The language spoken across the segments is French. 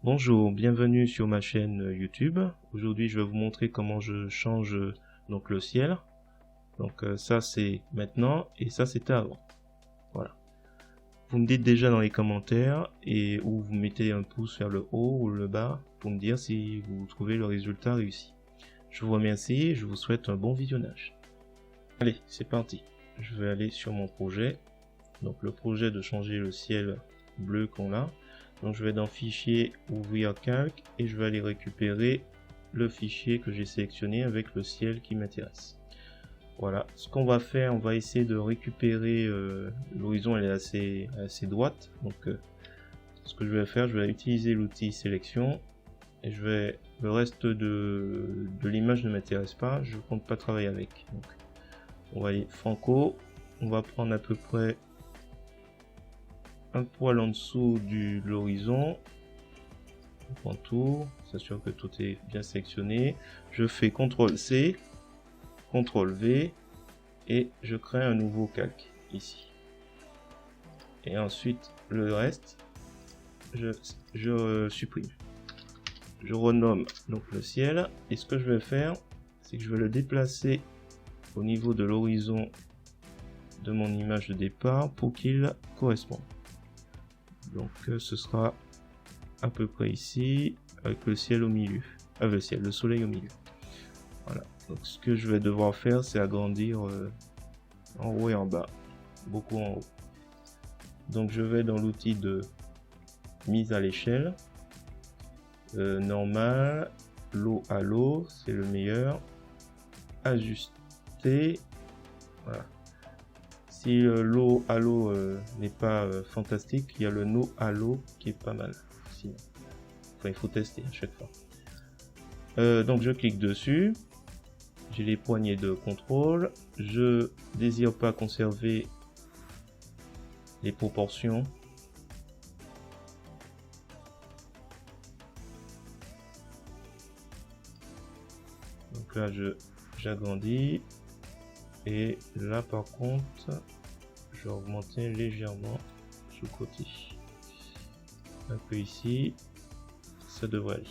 Bonjour, bienvenue sur ma chaîne YouTube. Aujourd'hui, je vais vous montrer comment je change donc le ciel. Donc ça c'est maintenant et ça c'était avant. Voilà. Vous me dites déjà dans les commentaires et ou vous mettez un pouce vers le haut ou le bas pour me dire si vous trouvez le résultat réussi. Je vous remercie et je vous souhaite un bon visionnage. Allez, c'est parti. Je vais aller sur mon projet. Donc le projet de changer le ciel bleu qu'on a. Donc je vais dans fichier, ouvrir calque et je vais aller récupérer le fichier que j'ai sélectionné avec le ciel qui m'intéresse. Voilà, ce qu'on va faire, on va essayer de récupérer l'horizon, elle est assez droite. Donc ce que je vais faire, je vais utiliser l'outil sélection et le reste de l'image ne m'intéresse pas, je compte pas travailler avec. Donc on va aller Franco, on va prendre à peu près un poil en dessous de l'horizon. On prend tout, s'assure que tout est bien sélectionné. Je fais CTRL C, CTRL V et je crée un nouveau calque ici. Et ensuite le reste, je supprime. Je renomme donc le ciel et ce que je vais faire, c'est que je vais le déplacer au niveau de l'horizon de mon image de départ pour qu'il corresponde. Donc ce sera à peu près ici avec le ciel au milieu, le soleil au milieu. Voilà, donc ce que je vais devoir faire, c'est agrandir en haut et en bas, beaucoup en haut. Donc je vais dans l'outil de mise à l'échelle, normal, low à low, c'est le meilleur, ajuster, voilà. Si le low à low n'est pas fantastique, il y a le no à low qui est pas mal. Sinon. Enfin, il faut tester à chaque fois. Donc je clique dessus, j'ai les poignées de contrôle, je désire pas conserver les proportions. Donc là j'agrandis et là par contre je vais augmenter légèrement ce côté. Un peu ici, ça devrait aller.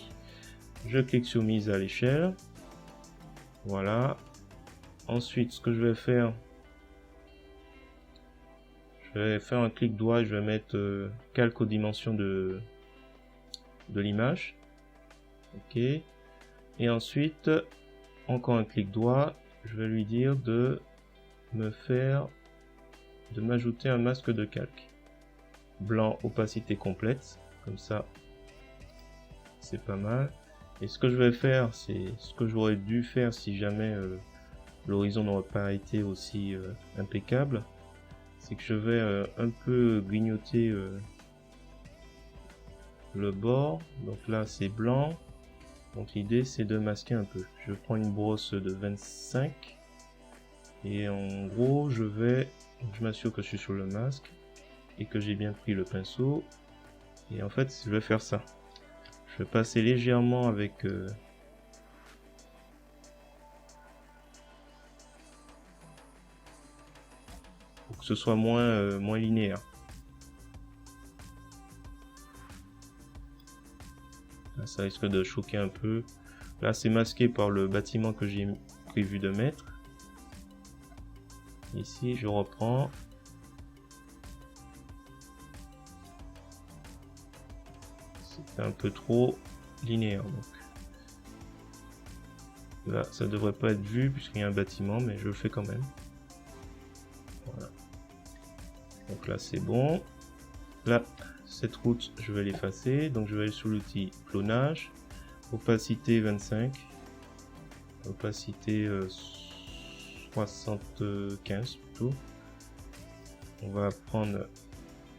Je clique sur mise à l'échelle. Voilà. Ensuite, ce que je vais faire, je vais faire un clic droit, je vais mettre calque aux dimensions de l'image. Ok. Et ensuite, encore un clic droit, je vais lui dire de m'ajouter un masque de calque. Blanc, opacité complète, comme ça, c'est pas mal. Et ce que je vais faire, c'est ce que j'aurais dû faire si jamais l'horizon n'aurait pas été aussi impeccable, c'est que je vais un peu grignoter le bord. Donc là c'est blanc, donc l'idée c'est de masquer un peu. Je prends une brosse de 25 et en gros je m'assure que je suis sur le masque et que j'ai bien pris le pinceau, et en fait je vais faire ça. Je vais passer légèrement avec pour que ce soit moins linéaire. Là, ça risque de choquer un peu. Là c'est masqué par le bâtiment que j'ai prévu de mettre. Ici je reprends. C'est un peu trop linéaire donc. Là ça devrait pas être vu puisqu'il y a un bâtiment, mais je le fais quand même. Voilà. Donc là c'est bon. Là cette route je vais l'effacer, donc je vais aller sur l'outil clonage, opacité 25, opacité 75 plutôt. On va prendre,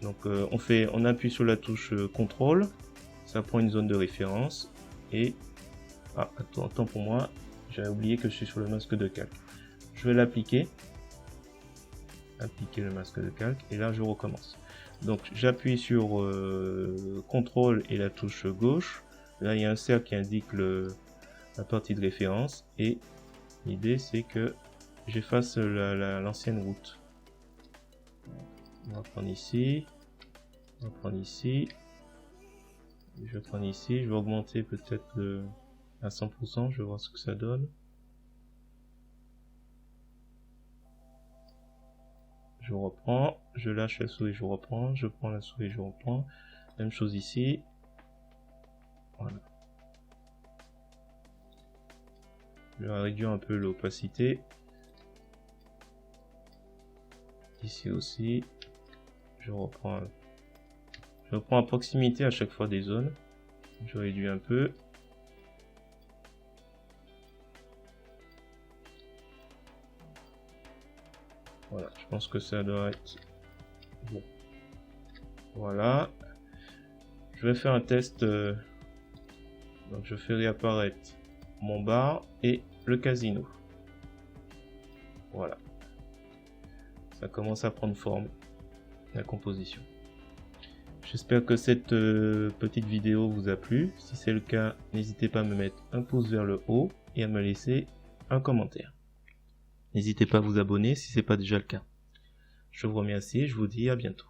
donc on appuie sur la touche contrôle, ça prend une zone de référence et attends pour moi, j'avais oublié que je suis sur le masque de calque. Je vais l'appliquer, appliquer le masque de calque, et là je recommence. Donc j'appuie sur CTRL et la touche gauche. Là il y a un cercle qui indique la partie de référence, et l'idée c'est que j'efface l'ancienne route. On va prendre ici, on va prendre ici, Je vais prendre ici, je vais augmenter peut-être à 100%, je vais voir ce que ça donne. Je reprends, je lâche la souris, je reprends, je prends la souris, je reprends. Même chose ici. Voilà. Je vais réduire un peu l'opacité. Ici aussi. Je reprends à proximité à chaque fois des zones. Je réduis un peu. Voilà, je pense que ça doit être bon. Voilà. Je vais faire un test. Donc je fais réapparaître mon bar et le casino. Voilà. Ça commence à prendre forme, la composition. J'espère que cette petite vidéo vous a plu. Si c'est le cas, n'hésitez pas à me mettre un pouce vers le haut et à me laisser un commentaire. N'hésitez pas à vous abonner si ce n'est pas déjà le cas. Je vous remercie et je vous dis à bientôt.